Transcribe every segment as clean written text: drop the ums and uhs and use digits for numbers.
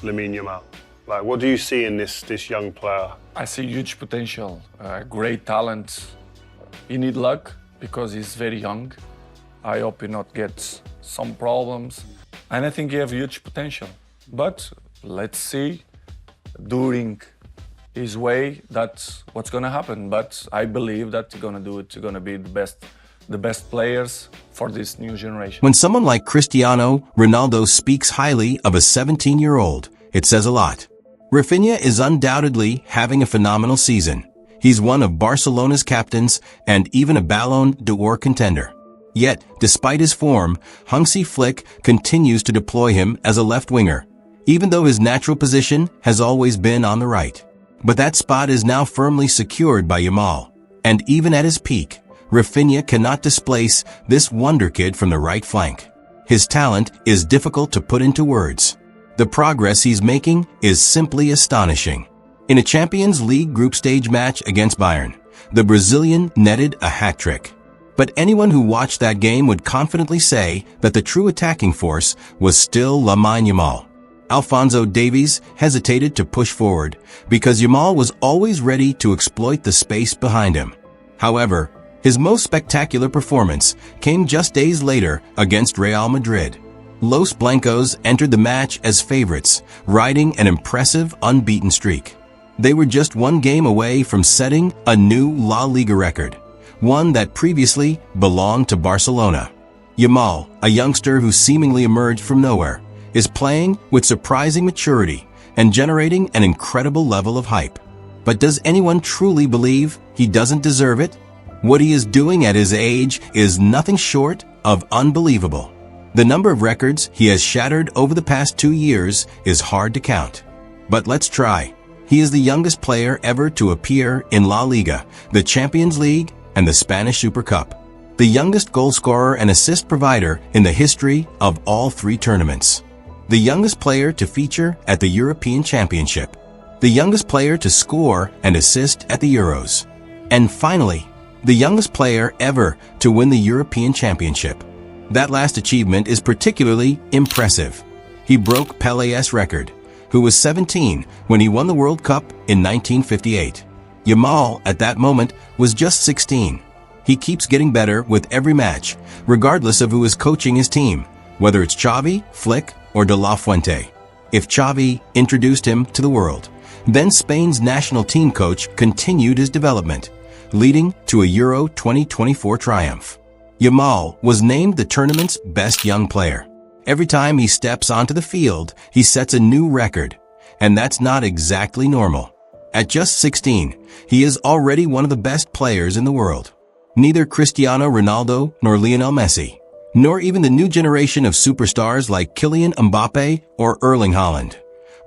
Lamine Yamal? Like, what do you see in this young player? I see huge potential, great talent. He need luck because he's very young. I hope he not gets some problems. And I think he have huge potential. But let's see during his way that's what's gonna happen. But I believe that he's gonna do it. He's gonna be the best players for this new generation. When someone like Cristiano Ronaldo speaks highly of a 17-year-old, it says a lot. Rafinha is undoubtedly having a phenomenal season. He's one of Barcelona's captains and even a Ballon d'Or contender. Yet, despite his form, Hansi Flick continues to deploy him as a left winger, even though his natural position has always been on the right. But that spot is now firmly secured by Yamal. And even at his peak, Rafinha cannot displace this wonder kid from the right flank. His talent is difficult to put into words. The progress he's making is simply astonishing. In a Champions League group stage match against Bayern, the Brazilian netted a hat-trick. But anyone who watched that game would confidently say that the true attacking force was still Lamine Yamal. Alphonso Davies hesitated to push forward because Yamal was always ready to exploit the space behind him. However, his most spectacular performance came just days later against Real Madrid. Los Blancos entered the match as favorites, riding an impressive unbeaten streak. They were just one game away from setting a new La Liga record, one that previously belonged to Barcelona. Yamal, a youngster who seemingly emerged from nowhere, is playing with surprising maturity and generating an incredible level of hype. But does anyone truly believe he doesn't deserve it? What he is doing at his age is nothing short of unbelievable. The number of records he has shattered over the past 2 years is hard to count. But let's try. He is the youngest player ever to appear in La Liga, the Champions League, and the Spanish Super Cup. The youngest goal scorer and assist provider in the history of all 3 tournaments. The youngest player to feature at the European Championship. The youngest player to score and assist at the Euros. And finally, the youngest player ever to win the European Championship. That last achievement is particularly impressive. He broke Pelé's record, who was 17 when he won the World Cup in 1958. Yamal, at that moment, was just 16. He keeps getting better with every match, regardless of who is coaching his team, whether it's Xavi, Flick, or De La Fuente. If Xavi introduced him to the world, then Spain's national team coach continued his development, leading to a Euro 2024 triumph. Yamal was named the tournament's best young player. Every time he steps onto the field, he sets a new record, and that's not exactly normal. At just 16, he is already one of the best players in the world. Neither Cristiano Ronaldo nor Lionel Messi, nor even the new generation of superstars like Kylian Mbappe or Erling Haaland,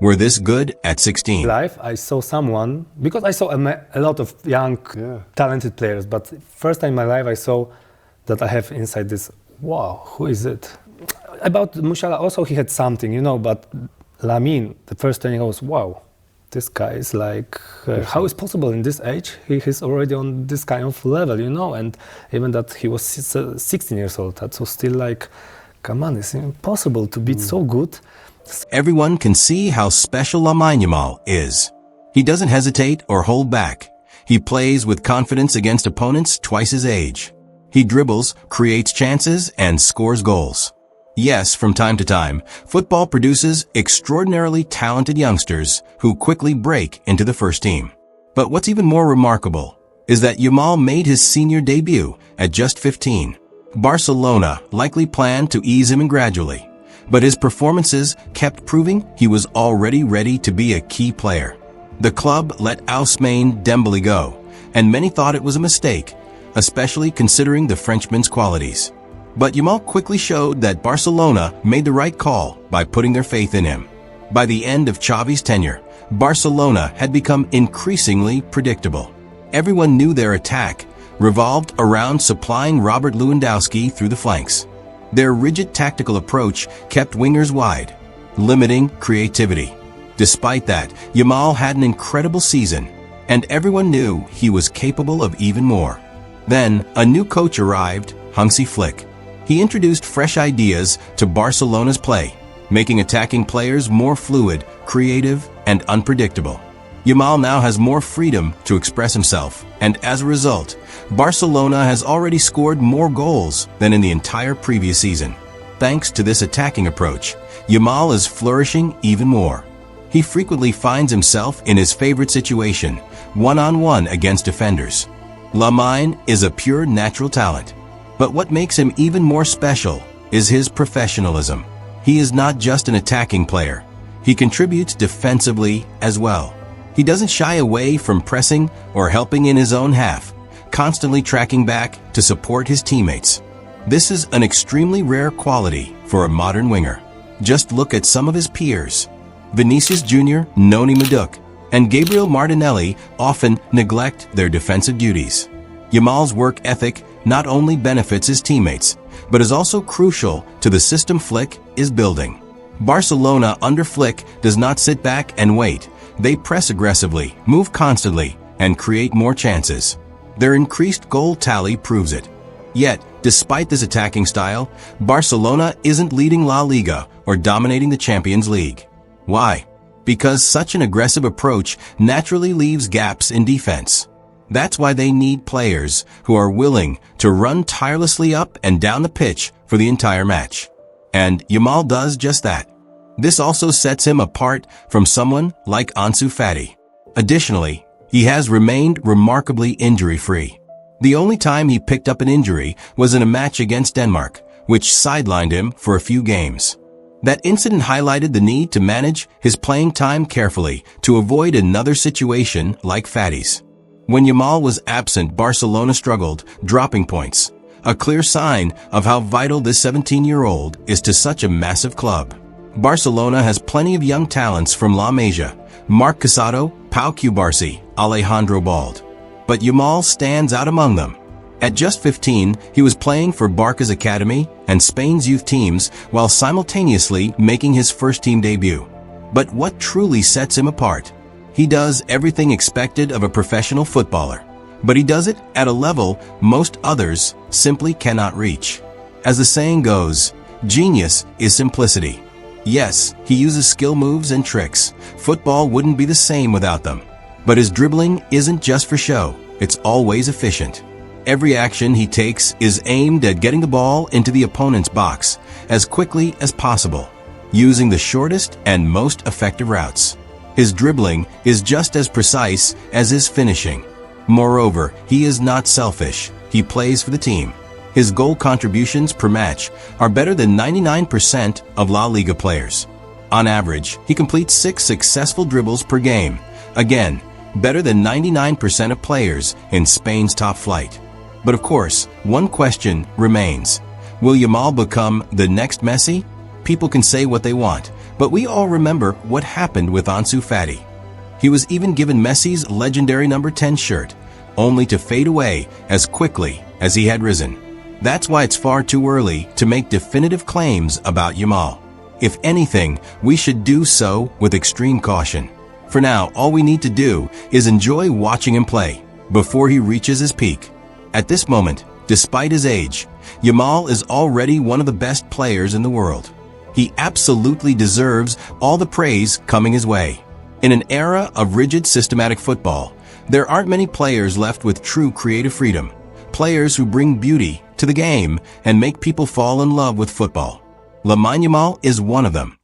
were this good at 16. Life, I saw someone, because I saw a lot of young, talented players, but first time in my life I saw that I have inside this, wow, who is it? About Musiala also he had something, but Lamine, the first thing I was, wow, this guy is like, how is possible in this age? He is already on this kind of level, and even that he was 16 years old, that was still like, come on, it's impossible to be so good. Everyone can see how special Lamine Yamal is. He doesn't hesitate or hold back. He plays with confidence against opponents twice his age. He dribbles, creates chances, and scores goals. Yes, from time to time, football produces extraordinarily talented youngsters who quickly break into the first team. But what's even more remarkable is that Yamal made his senior debut at just 15. Barcelona likely planned to ease him in gradually, but his performances kept proving he was already ready to be a key player. The club let Ousmane Dembele go, and many thought it was a mistake, especially considering the Frenchman's qualities. But Yamal quickly showed that Barcelona made the right call by putting their faith in him. By the end of Xavi's tenure, Barcelona had become increasingly predictable. Everyone knew their attack revolved around supplying Robert Lewandowski through the flanks. Their rigid tactical approach kept wingers wide, limiting creativity. Despite that, Yamal had an incredible season, and everyone knew he was capable of even more. Then, a new coach arrived, Hansi Flick. He introduced fresh ideas to Barcelona's play, making attacking players more fluid, creative, and unpredictable. Yamal now has more freedom to express himself, and as a result, Barcelona has already scored more goals than in the entire previous season. Thanks to this attacking approach, Yamal is flourishing even more. He frequently finds himself in his favorite situation, one-on-one against defenders. Lamine is a pure natural talent, but what makes him even more special is his professionalism. He is not just an attacking player. He contributes defensively as well. He doesn't shy away from pressing or helping in his own half, constantly tracking back to support his teammates. This is an extremely rare quality for a modern winger. Just look at some of his peers. Vinicius Jr., Noni Madueke, and Gabriel Martinelli often neglect their defensive duties. Yamal's work ethic not only benefits his teammates, but is also crucial to the system Flick is building. Barcelona under Flick does not sit back and wait. They press aggressively, move constantly, and create more chances. Their increased goal tally proves it. Yet, despite this attacking style, Barcelona isn't leading La Liga or dominating the Champions League. Why? Because such an aggressive approach naturally leaves gaps in defense. That's why they need players who are willing to run tirelessly up and down the pitch for the entire match. And Yamal does just that. This also sets him apart from someone like Ansu Fati. Additionally, he has remained remarkably injury-free. The only time he picked up an injury was in a match against Denmark, which sidelined him for a few games. That incident highlighted the need to manage his playing time carefully to avoid another situation like Fati's. When Yamal was absent, Barcelona struggled, dropping points, a clear sign of how vital this 17-year-old is to such a massive club. Barcelona has plenty of young talents from La Masia, Marc Casado, Pau Cubarsí, Alejandro Bald. But Yamal stands out among them. At just 15, he was playing for Barca's academy and Spain's youth teams while simultaneously making his first-team debut. But what truly sets him apart? He does everything expected of a professional footballer, but he does it at a level most others simply cannot reach. As the saying goes, genius is simplicity. Yes, he uses skill moves and tricks. Football wouldn't be the same without them. But his dribbling isn't just for show, it's always efficient. Every action he takes is aimed at getting the ball into the opponent's box as quickly as possible, using the shortest and most effective routes. His dribbling is just as precise as his finishing. Moreover, he is not selfish. He plays for the team. His goal contributions per match are better than 99% of La Liga players. On average, he completes 6 successful dribbles per game. Again, better than 99% of players in Spain's top flight. But of course, one question remains. Will Yamal become the next Messi? People can say what they want, but we all remember what happened with Ansu Fati. He was even given Messi's legendary number 10 shirt, only to fade away as quickly as he had risen. That's why it's far too early to make definitive claims about Yamal. If anything, we should do so with extreme caution. For now, all we need to do is enjoy watching him play before he reaches his peak. At this moment, despite his age, Yamal is already one of the best players in the world. He absolutely deserves all the praise coming his way. In an era of rigid systematic football, there aren't many players left with true creative freedom. Players who bring beauty to the game and make people fall in love with football. Lamine Yamal is one of them.